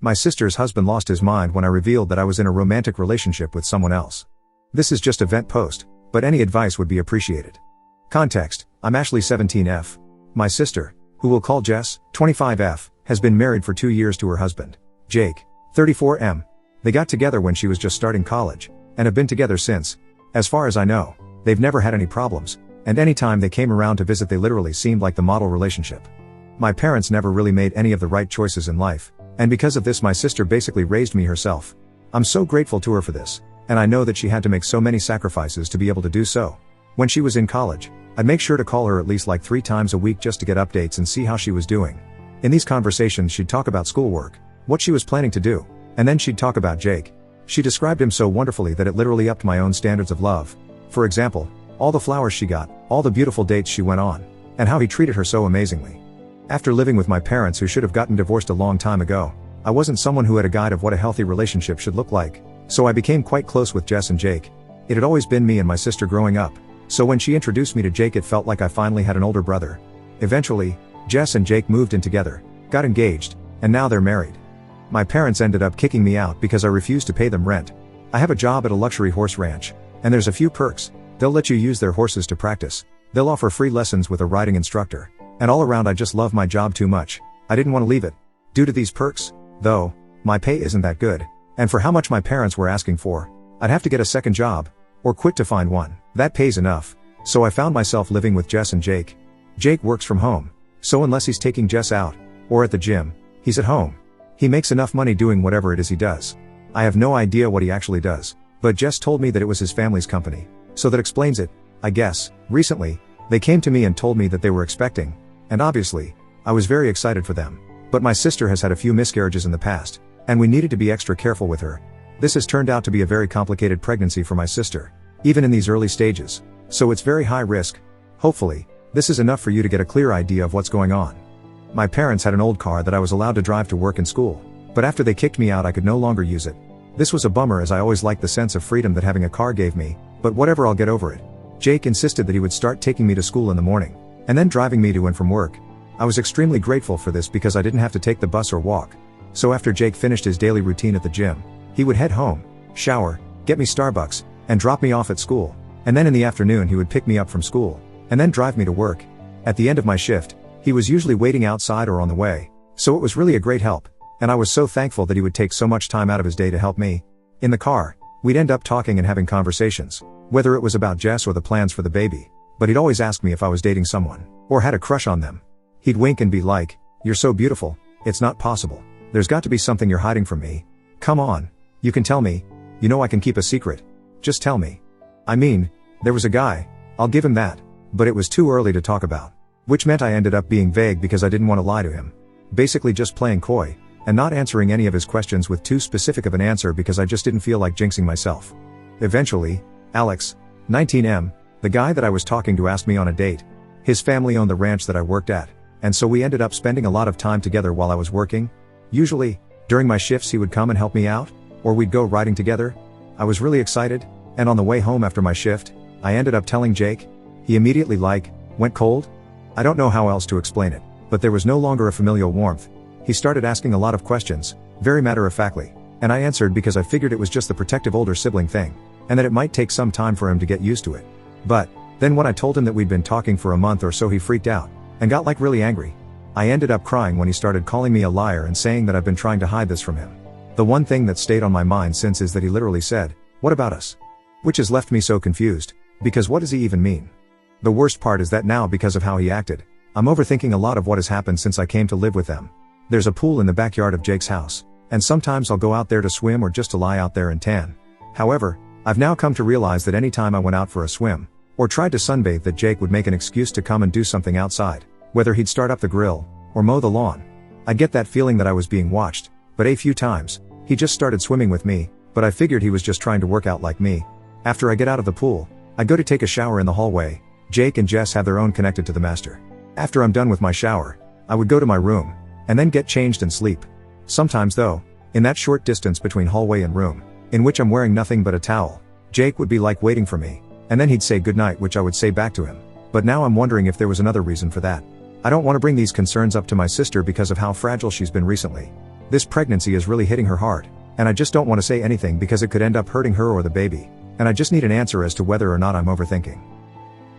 My sister's husband lost his mind when I revealed that I was in a romantic relationship with someone else. This is just a vent post, but any advice would be appreciated. Context: I'm Ashley 17F. My sister, who we'll call Jess, 25F, has been married for 2 years to her husband, Jake, 34M. They got together when she was just starting college, and have been together since. As far as I know, they've never had any problems, and anytime they came around to visit they literally seemed like the model relationship. My parents never really made any of the right choices in life, and because of this my sister basically raised me herself. I'm so grateful to her for this, and I know that she had to make so many sacrifices to be able to do so. When she was in college, I'd make sure to call her at least like 3 times a week just to get updates and see how she was doing. In these conversations she'd talk about schoolwork, what she was planning to do, and then she'd talk about Jake. She described him so wonderfully that it literally upped my own standards of love. For example, all the flowers she got, all the beautiful dates she went on, and how he treated her so amazingly. After living with my parents who should have gotten divorced a long time ago, I wasn't someone who had a guide of what a healthy relationship should look like, so I became quite close with Jess and Jake. It had always been me and my sister growing up, so when she introduced me to Jake it felt like I finally had an older brother. Eventually, Jess and Jake moved in together, got engaged, and now they're married. My parents ended up kicking me out because I refused to pay them rent. I have a job at a luxury horse ranch, and there's a few perks. They'll let you use their horses to practice. They'll offer free lessons with a riding instructor. And all around I just love my job too much. I didn't want to leave it. Due to these perks, though, my pay isn't that good. And for how much my parents were asking for, I'd have to get a second job, or quit to find one that pays enough. So I found myself living with Jess and Jake. Jake works from home, so unless he's taking Jess out, or at the gym, he's at home. He makes enough money doing whatever it is he does. I have no idea what he actually does, but Jess told me that it was his family's company, so that explains it, I guess. Recently, they came to me and told me that they were expecting, and obviously, I was very excited for them. But my sister has had a few miscarriages in the past, and we needed to be extra careful with her. This has turned out to be a very complicated pregnancy for my sister, even in these early stages, so it's very high risk. Hopefully, this is enough for you to get a clear idea of what's going on. My parents had an old car that I was allowed to drive to work and school, but after they kicked me out I could no longer use it. This was a bummer as I always liked the sense of freedom that having a car gave me, but whatever, I'll get over it. Jake insisted that he would start taking me to school in the morning, and then driving me to and from work. I was extremely grateful for this because I didn't have to take the bus or walk. So after Jake finished his daily routine at the gym, he would head home, shower, get me Starbucks, and drop me off at school. And then in the afternoon he would pick me up from school, and then drive me to work. At the end of my shift, he was usually waiting outside or on the way, so it was really a great help, and I was so thankful that he would take so much time out of his day to help me. In the car, we'd end up talking and having conversations, whether it was about Jess or the plans for the baby, but he'd always ask me if I was dating someone, or had a crush on them. He'd wink and be like, "You're so beautiful, it's not possible. There's got to be something you're hiding from me. Come on, you can tell me. You know I can keep a secret. Just tell me." I mean, there was a guy, I'll give him that, but it was too early to talk about. Which meant I ended up being vague because I didn't want to lie to him. Basically just playing coy, and not answering any of his questions with too specific of an answer because I just didn't feel like jinxing myself. Eventually, Alex, 19M, the guy that I was talking to, asked me on a date. His family owned the ranch that I worked at, and so we ended up spending a lot of time together while I was working. Usually, during my shifts he would come and help me out, or we'd go riding together. I was really excited, and on the way home after my shift, I ended up telling Jake. He immediately went cold? I don't know how else to explain it, but there was no longer a familial warmth. He started asking a lot of questions, very matter-of-factly, and I answered because I figured it was just the protective older sibling thing, and that it might take some time for him to get used to it. But then when I told him that we'd been talking for a month or so he freaked out, and got really angry. I ended up crying when he started calling me a liar and saying that I've been trying to hide this from him. The one thing that stayed on my mind since is that he literally said, "What about us?" Which has left me so confused, because what does he even mean? The worst part is that now, because of how he acted, I'm overthinking a lot of what has happened since I came to live with them. There's a pool in the backyard of Jake's house, and sometimes I'll go out there to swim or just to lie out there and tan. However, I've now come to realize that anytime I went out for a swim, or tried to sunbathe, that Jake would make an excuse to come and do something outside, whether he'd start up the grill, or mow the lawn. I get that feeling that I was being watched, but a few times, he just started swimming with me, but I figured he was just trying to work out like me. After I get out of the pool, I go to take a shower in the hallway. Jake and Jess have their own connected to the master. After I'm done with my shower, I would go to my room, and then get changed and sleep. Sometimes though, in that short distance between hallway and room, in which I'm wearing nothing but a towel, Jake would be waiting for me, and then he'd say goodnight, which I would say back to him. But now I'm wondering if there was another reason for that. I don't want to bring these concerns up to my sister because of how fragile she's been recently. This pregnancy is really hitting her hard, and I just don't want to say anything because it could end up hurting her or the baby, and I just need an answer as to whether or not I'm overthinking.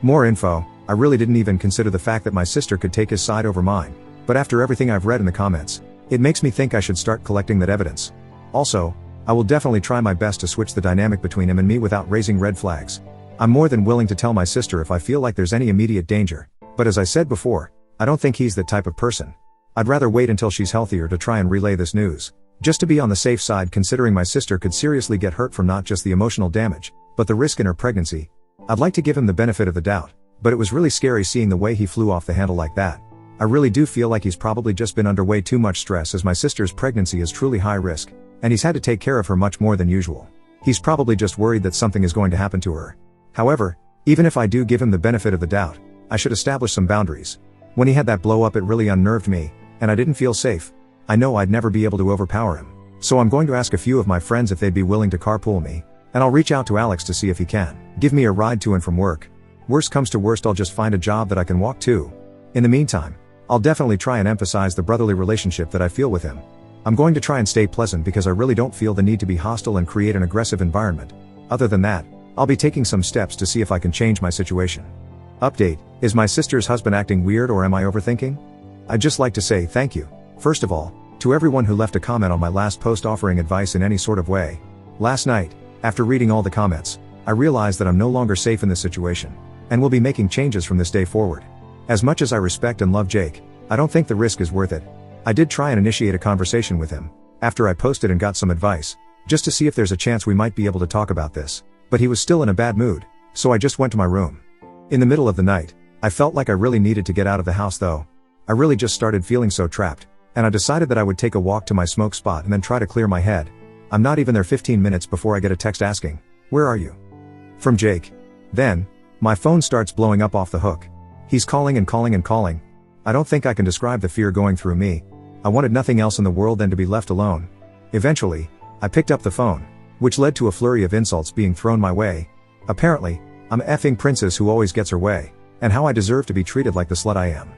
More info. I really didn't even consider the fact that my sister could take his side over mine, but after everything I've read in the comments, it makes me think I should start collecting that evidence. Also, I will definitely try my best to switch the dynamic between him and me without raising red flags. I'm more than willing to tell my sister if I feel like there's any immediate danger, but as I said before, I don't think he's that type of person. I'd rather wait until she's healthier to try and relay this news, just to be on the safe side, considering my sister could seriously get hurt from not just the emotional damage, but the risk in her pregnancy. I'd like to give him the benefit of the doubt, but it was really scary seeing the way he flew off the handle like that. I really do feel like he's probably just been under way too much stress, as my sister's pregnancy is truly high risk, and he's had to take care of her much more than usual. He's probably just worried that something is going to happen to her. However, even if I do give him the benefit of the doubt, I should establish some boundaries. When he had that blow up, it really unnerved me, and I didn't feel safe. I know I'd never be able to overpower him, so I'm going to ask a few of my friends if they'd be willing to carpool me, and I'll reach out to Alex to see if he can give me a ride to and from work. Worst comes to worst, I'll just find a job that I can walk to. In the meantime, I'll definitely try and emphasize the brotherly relationship that I feel with him. I'm going to try and stay pleasant because I really don't feel the need to be hostile and create an aggressive environment. Other than that, I'll be taking some steps to see if I can change my situation. Update: is my sister's husband acting weird, or am I overthinking? I'd just like to say thank you, first of all, to everyone who left a comment on my last post offering advice in any sort of way. Last night, after reading all the comments, I realized that I'm no longer safe in this situation, and will be making changes from this day forward. As much as I respect and love Jake, I don't think the risk is worth it. I did try and initiate a conversation with him, after I posted and got some advice, just to see if there's a chance we might be able to talk about this, but he was still in a bad mood, so I just went to my room. In the middle of the night, I felt like I really needed to get out of the house though. I really just started feeling so trapped, and I decided that I would take a walk to my smoke spot and then try to clear my head. I'm not even there 15 minutes before I get a text asking, "Where are you?" From Jake. Then, my phone starts blowing up off the hook. He's calling and calling and calling. I don't think I can describe the fear going through me. I wanted nothing else in the world than to be left alone. Eventually, I picked up the phone, which led to a flurry of insults being thrown my way. Apparently, I'm a effing princess who always gets her way, and how I deserve to be treated like the slut I am.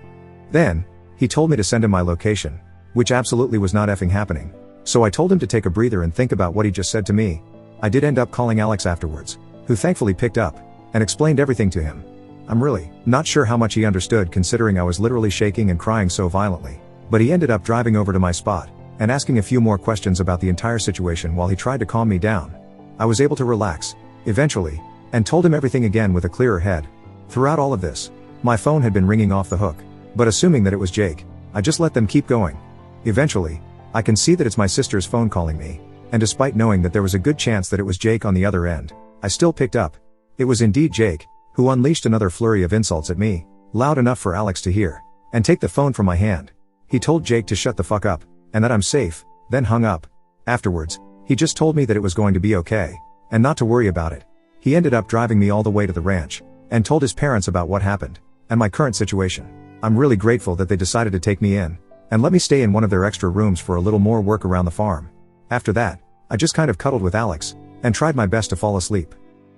Then, he told me to send him my location, which absolutely was not effing happening. So I told him to take a breather and think about what he just said to me. I did end up calling Alex afterwards, who thankfully picked up, and explained everything to him. I'm really not sure how much he understood, considering I was literally shaking and crying so violently, but he ended up driving over to my spot, and asking a few more questions about the entire situation while he tried to calm me down. I was able to relax, eventually, and told him everything again with a clearer head. Throughout all of this, my phone had been ringing off the hook, but assuming that it was Jake, I just let them keep going. Eventually, I can see that it's my sister's phone calling me, and despite knowing that there was a good chance that it was Jake on the other end, I still picked up. It was indeed Jake, who unleashed another flurry of insults at me, loud enough for Alex to hear, and take the phone from my hand. He told Jake to shut the fuck up, and that I'm safe, then hung up. Afterwards, he just told me that it was going to be okay, and not to worry about it. He ended up driving me all the way to the ranch, and told his parents about what happened, and my current situation. I'm really grateful that they decided to take me in, and let me stay in one of their extra rooms for a little more work around the farm. After that, I just kind of cuddled with Alex, and tried my best to fall asleep.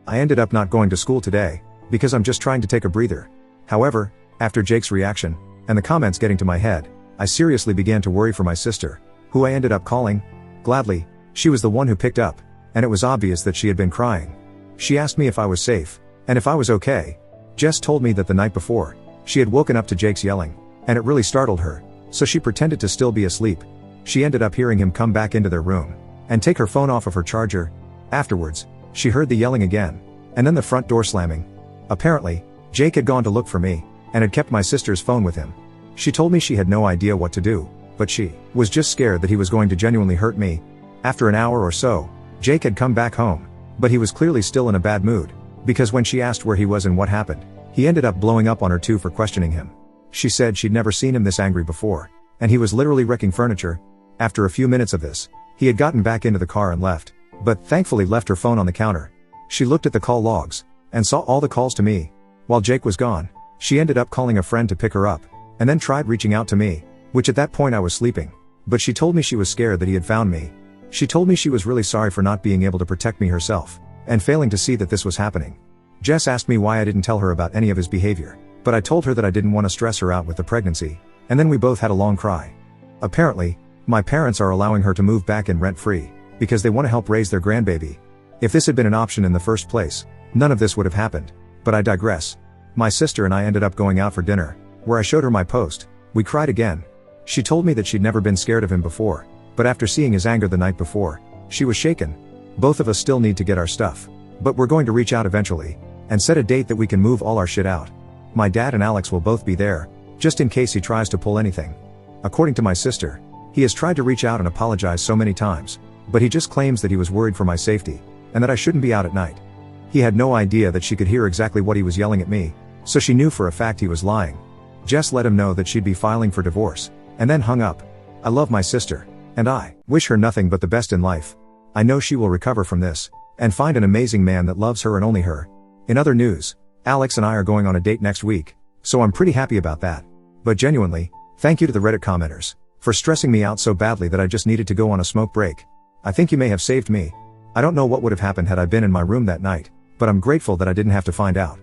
I ended up not going to school today, because I'm just trying to take a breather. However, after Jake's reaction, and the comments getting to my head, I seriously began to worry for my sister, who I ended up calling. Gladly, she was the one who picked up, and it was obvious that she had been crying. She asked me if I was safe, and if I was okay. Jess told me that the night before, she had woken up to Jake's yelling, and it really startled her, so she pretended to still be asleep. She ended up hearing him come back into their room, and take her phone off of her charger. Afterwards, she heard the yelling again, and then the front door slamming. Apparently, Jake had gone to look for me, and had kept my sister's phone with him. She told me she had no idea what to do, but she was just scared that he was going to genuinely hurt me. After an hour or so, Jake had come back home, but he was clearly still in a bad mood, because when she asked where he was and what happened, he ended up blowing up on her too for questioning him. She said she'd never seen him this angry before, and he was literally wrecking furniture. After a few minutes of this, he had gotten back into the car and left, but thankfully left her phone on the counter. She looked at the call logs, and saw all the calls to me. While Jake was gone, she ended up calling a friend to pick her up, and then tried reaching out to me, which at that point I was sleeping, but she told me she was scared that he had found me. She told me she was really sorry for not being able to protect me herself, and failing to see that this was happening. Jess asked me why I didn't tell her about any of his behavior, but I told her that I didn't want to stress her out with the pregnancy, and then we both had a long cry. Apparently, My parents are allowing her to move back in rent-free, because they want to help raise their grandbaby. If this had been an option in the first place, none of this would have happened. But I digress. My sister and I ended up going out for dinner, where I showed her my post. We cried again. She told me that she'd never been scared of him before, but after seeing his anger the night before, she was shaken. Both of us still need to get our stuff, but we're going to reach out eventually, and set a date that we can move all our shit out. My dad and Alex will both be there, just in case he tries to pull anything. According to my sister, he has tried to reach out and apologize so many times, but he just claims that he was worried for my safety, and that I shouldn't be out at night. He had no idea that she could hear exactly what he was yelling at me, so she knew for a fact he was lying. Jess let him know that she'd be filing for divorce, and then hung up. I love my sister, and I wish her nothing but the best in life. I know she will recover from this, and find an amazing man that loves her and only her. In other news, Alex and I are going on a date next week, so I'm pretty happy about that. But genuinely, thank you to the Reddit commenters, for stressing me out so badly that I just needed to go on a smoke break. I think you may have saved me. I don't know what would have happened had I been in my room that night, but I'm grateful that I didn't have to find out.